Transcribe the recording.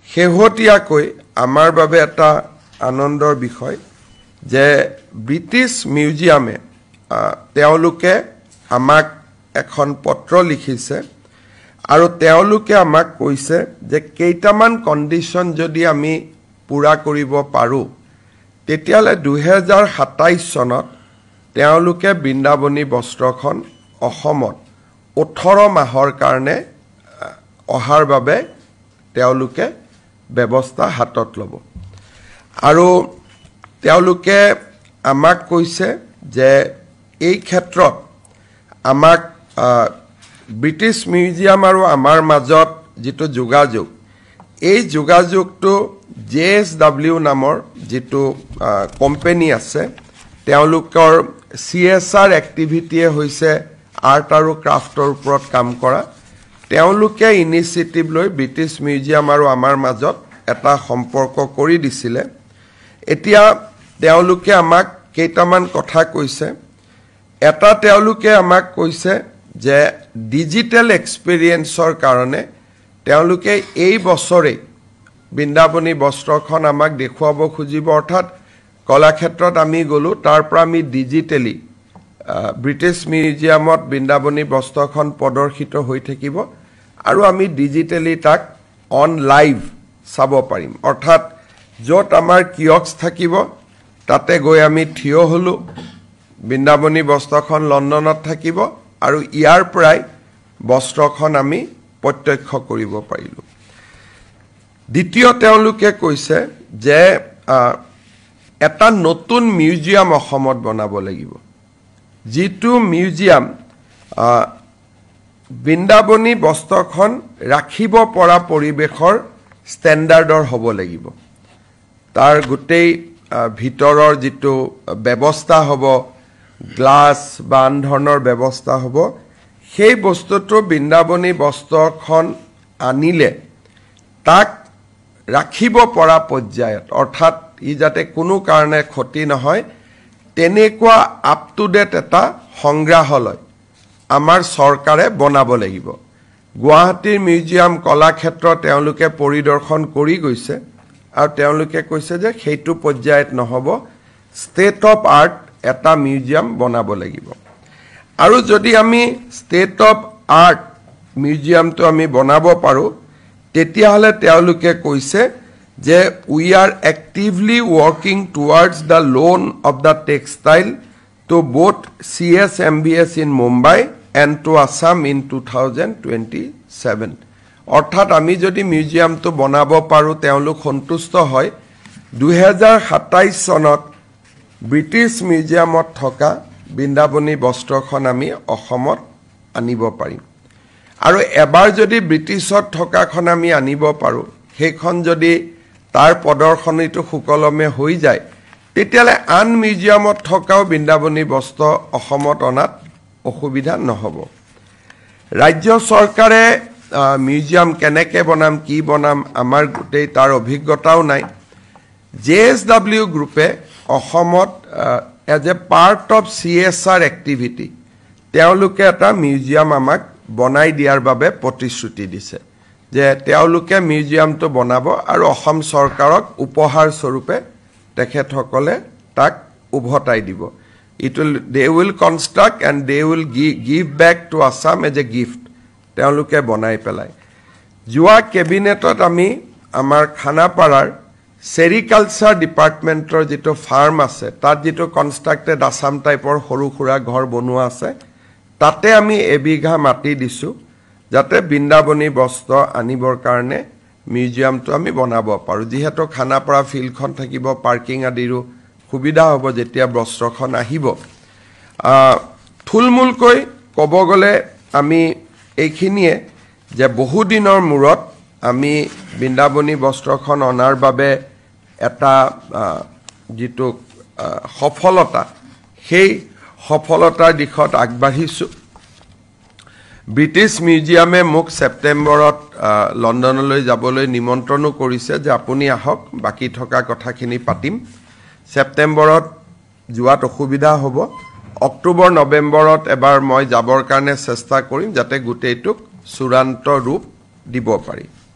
শেহতীয়াকৈ আমাৰ বাবে এটা আনন্দৰ বিষয় যে ব্ৰিটিছ মিউজিয়ামে তেওঁলোকে আমাক এখন পত্ৰ লিখিছে আৰু তেওঁলোকে আমাক কৈছে যে কেইটামান কণ্ডিশ্যন যদি আমি পুৰা কৰিব পাৰোঁ তেতিয়ালে 2027 চনত তেওঁলোকে বৃন্দাবনী বস্ত্ৰখন অসমত 18 মাহৰ কাৰণে অহাৰ বাবে তেওঁলোকে ব্যৱস্থা হাতত ল'ব আৰু তেওঁলোকে আমাক কৈছে যে এই ক্ষেত্ৰত আমাক ব্ৰিটিছ মিউজিয়াম আৰু আমাৰ মাজত যেটো যোগাযোগ এই যোগাযোগটো JSW নামৰ যেটো কোম্পানী আছে তেওঁলোকৰ CSR এক্টিভিটিয়ে হৈছে আৰ্ট আৰু ক্ৰাফটৰ ওপৰত কাম কৰা তেওঁলোকে ইনিচিয়েটিভ লৈ ব্ৰিটিছ মিউজিয়াম আৰু আমাৰ মাজত এটা সম্পৰ্ক কৰি দিছিলে এতিয়া তেওঁলোকে আমাক কেইটামান কথা কৈছে এটা তেওঁলোকে আমাক কৈছে যে ডিজিটেল এক্সপেৰিয়েন্সৰ কাৰণে তেওঁলোকে এই বছৰে বৃন্দাবনী বস্ত্ৰখন আমাক দেখুৱাব খুজিব অৰ্থাৎ কলাক্ষেত্ৰত আমি গলো তাৰ পৰা আমি ডিজিটেলি ব্ৰিটিছ মিউজিয়ামত বৃন্দাবনী বস্ত্ৰখন প্ৰদৰ্শিত হৈ থাকিব আৰু আমি ডিজিটেলি তাক অন লাইভ চাব পাৰিম অৰ্থাৎ য'ত আমাৰ কিয়ক্স থাকিব তাতে গৈ আমি থিয় হলো বৃন্দাবনী বস্ত্ৰখন লণ্ডনত থাকিব আৰু ইয়াৰ পৰাই বস্ত্ৰখন আমি প্ৰত্যক্ষ কৰিব পাৰিলো দ্বিতীয় তেওঁলোকে কৈছে যে এটা নতুন মিউজিয়াম অসমত বনাব লাগিব যেটো মিউজিয়াম বৃন্দাবনী বস্ত্ৰখন ৰাখিব পৰা পৰিবেশৰ ষ্টেণ্ডাৰ্ডৰ হ'ব লাগিব তাৰ গোটেই ভিতৰৰ যেটো ব্যৱস্থা হ'ব গ্লাস বা আনধৰণৰ ব্যৱস্থা হ'ব সেই বস্তুটো বৃন্দাবনী বস্ত্ৰখন আনিলে তাক ৰাখিব পৰা পৰ্যায়ত অৰ্থাৎ ই যাতে কোনো কাৰণে ক্ষতি নহয় তেনেকুৱা আপ টু ডেট এটা সংগ্ৰহালয় আমাৰ চৰকাৰে বনাব লাগিব গুৱাহাটীৰ মিউজিয়াম কলাক্ষেত্ৰ তেওঁলোকে পৰিদৰ্শন কৰি গৈছে আৰু তেওঁলোকে কৈছে যে সেইটো পৰ্যায়ত নহব ষ্টেট অফ আৰ্ট এটা মিউজিয়াম বনাব লাগিব আৰু যদি আমি ষ্টেট অফ আৰ্ট মিউজিয়ামটো আমি বনাব পাৰো তেতিয়াহলে তেওঁলোকে কৈছে যে we are actively working towards the loan of the textile to both CSMBS in Mumbai and to Assam in 2027 অৰ্থাৎ আমি যদি মিউজিয়ামটো বনাব পাৰো তেওঁলোক সন্তুষ্ট হয় 2027 চনত ব্ৰিটিছ মিউজিয়ামত থকা বৃন্দাবনী বস্ত্ৰখন আমি অসমত আনিব পাৰিম আৰু এবাৰ যদি ব্ৰিটিছত থকাখন আমি আনিব পাৰো সেইখন যদি তাৰ প্ৰদৰ্শনীটো সুকলমে হৈ যায় তেতিয়ালে আন মিউজিয়ামত থকাও বৃন্দাবনী বস্ত্ৰ অসমত অনাত অসুবিধা নহব ৰাজ্য চৰকাৰে মিউজিয়াম কেনেকে বনাম কি বনাম আমাৰ গোটেই তাৰ অভিজ্ঞতাও নাই JSW গ্ৰুপে অসমত as a part of CSR activity তেওঁলোকে এটা মিউজিয়াম আমাক বনাই দিয়াৰ বাবে প্ৰতিশ্ৰুতি দিছে যে তেওঁলোকে মিউজিয়ামটো বনাব আৰু অসম চৰকাৰক উপহাৰ স্বৰূপে তেখেতসকলে তাক উভতাই দিব they will construct and they will give back to Assam as a gift তেওঁলোকে বনাই পেলাই জুৱা কেবিনেটত আমি আমাৰ খানাপাৰাৰ সেৰিকালচাৰ ডিপাৰ্টমেন্টৰ যেটো ফাৰ্ম আছে তাত যেটো কনস্ট্ৰাক্টেড আসাম টাইপৰ সৰু খুৰা ঘৰ বনোৱা আছে তাতে আমি এবিঘা মাটি দিছো যাতে বৃন্দাবনী বস্ত্ৰ আনিবৰ কাৰণে মিউজিয়ামটো আমি বনাব পাৰো যেহেতু খানাপাৰা ফিল্ডখন থাকিব পাৰ্কিং আদিৰো সুবিধা হ'ব যেতিয়া বস্ত্ৰখন আহিব থুলমুলকৈ ক'ব গলে আমি এইখিনিয়ে যে বহু দিনৰ মূৰত আমি বৃন্দাবনী বস্ত্ৰখন অনাৰ বাবে এটা যেটো সফলতা সেই সফলতাৰ দিশত আগবাঢ়িছো ব্ৰিটিছ মিউজিয়ামে মোক সেপ্টেম্বৰত লণ্ডনলৈ যাবলৈ নিমন্ত্ৰণো কৰিছে যে আপুনি আহক বাকি থকা কথাখিনি পাতিম সেপ্টেম্বৰত যোৱাত অসুবিধা হ'ব অক্টোবৰ নৱেম্বৰত এবাৰ মই যাবৰ কাৰণে চেষ্টা কৰিম যাতে গোটেইটোক চূড়ান্ত ৰূপ দিব পাৰি